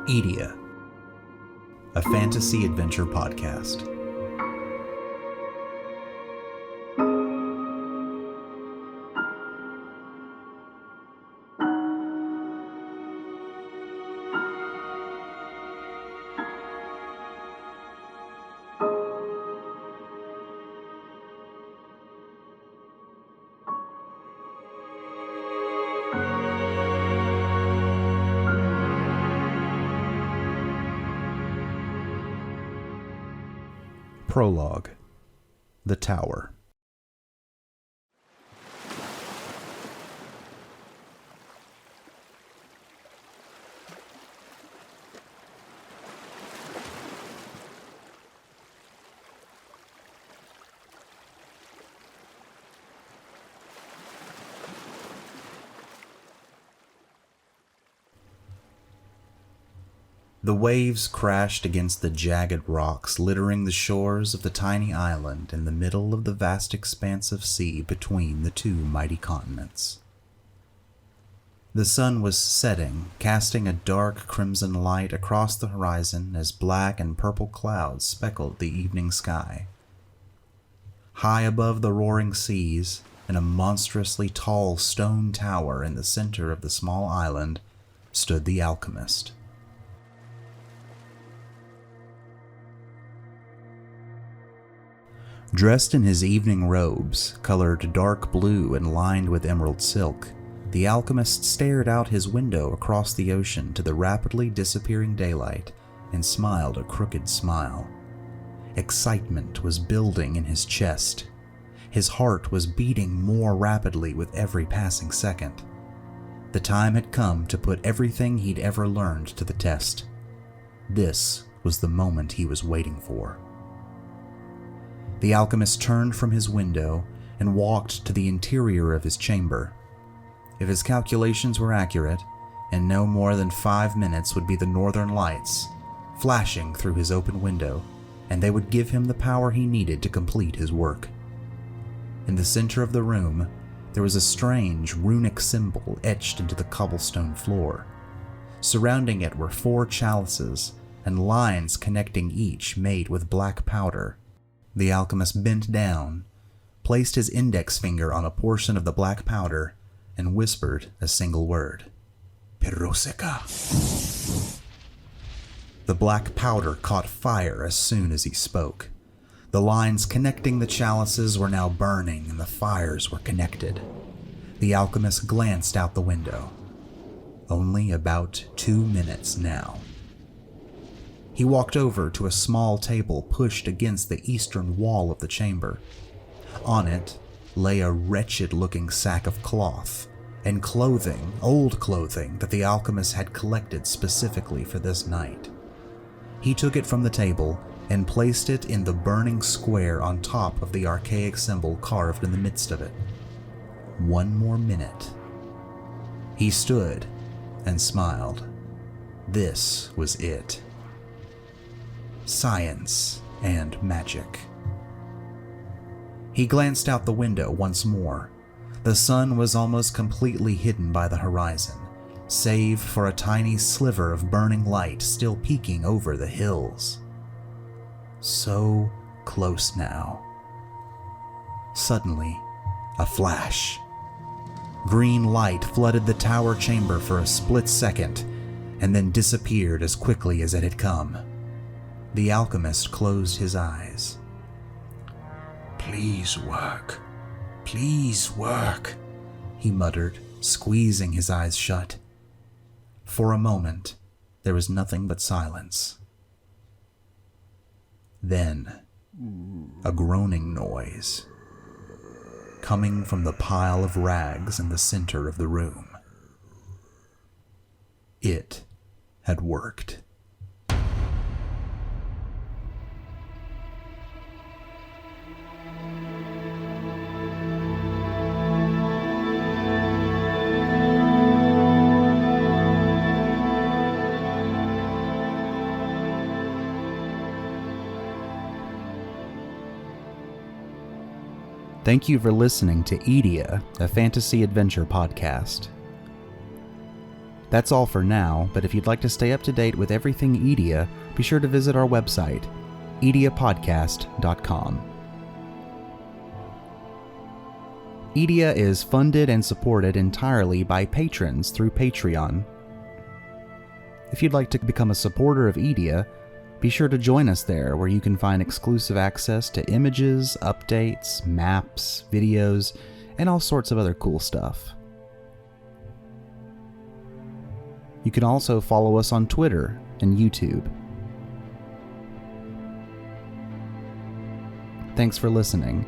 Edea, a fantasy adventure podcast. Prologue, The Tower. The waves crashed against the jagged rocks littering the shores of the tiny island in the middle of the vast expanse of sea between the two mighty continents. The sun was setting, casting a dark crimson light across the horizon as black and purple clouds speckled the evening sky. High above the roaring seas, in a monstrously tall stone tower in the center of the small island, stood the Alchemist. Dressed in his evening robes, colored dark blue and lined with emerald silk, the alchemist stared out his window across the ocean to the rapidly disappearing daylight and smiled a crooked smile. Excitement was building in his chest. His heart was beating more rapidly with every passing second. The time had come to put everything he'd ever learned to the test. This was the moment he was waiting for. The alchemist turned from his window and walked to the interior of his chamber. If his calculations were accurate, in no more than 5 minutes would be the northern lights, flashing through his open window, and they would give him the power he needed to complete his work. In the center of the room, there was a strange runic symbol etched into the cobblestone floor. Surrounding it were 4 chalices and lines connecting each made with black powder. The alchemist bent down, placed his index finger on a portion of the black powder, and whispered a single word. Piroseka. The black powder caught fire as soon as he spoke. The lines connecting the chalices were now burning and the fires were connected. The alchemist glanced out the window. Only about 2 minutes now. He walked over to a small table pushed against the eastern wall of the chamber. On it lay a wretched-looking sack of cloth and clothing, old clothing that the alchemist had collected specifically for this night. He took it from the table and placed it in the burning square on top of the archaic symbol carved in the midst of it. 1 more minute. He stood and smiled. This was it. Science and magic. He glanced out the window once more. The sun was almost completely hidden by the horizon, save for a tiny sliver of burning light still peeking over the hills. So close now. Suddenly, a flash. Green light flooded the tower chamber for a split second, and then disappeared as quickly as it had come. The alchemist closed his eyes. "Please work. Please work," he muttered, squeezing his eyes shut. For a moment, there was nothing but silence. Then, a groaning noise, coming from the pile of rags in the center of the room. It had worked. Thank you for listening to Edea, a fantasy adventure podcast. That's all for now, but if you'd like to stay up to date with everything Edea, be sure to visit our website, edeapodcast.com. Edea is funded and supported entirely by patrons through Patreon. If you'd like to become a supporter of Edea, be sure to join us there, where you can find exclusive access to images, updates, maps, videos, and all sorts of other cool stuff. You can also follow us on Twitter and YouTube. Thanks for listening,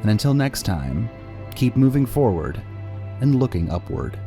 and until next time, keep moving forward and looking upward.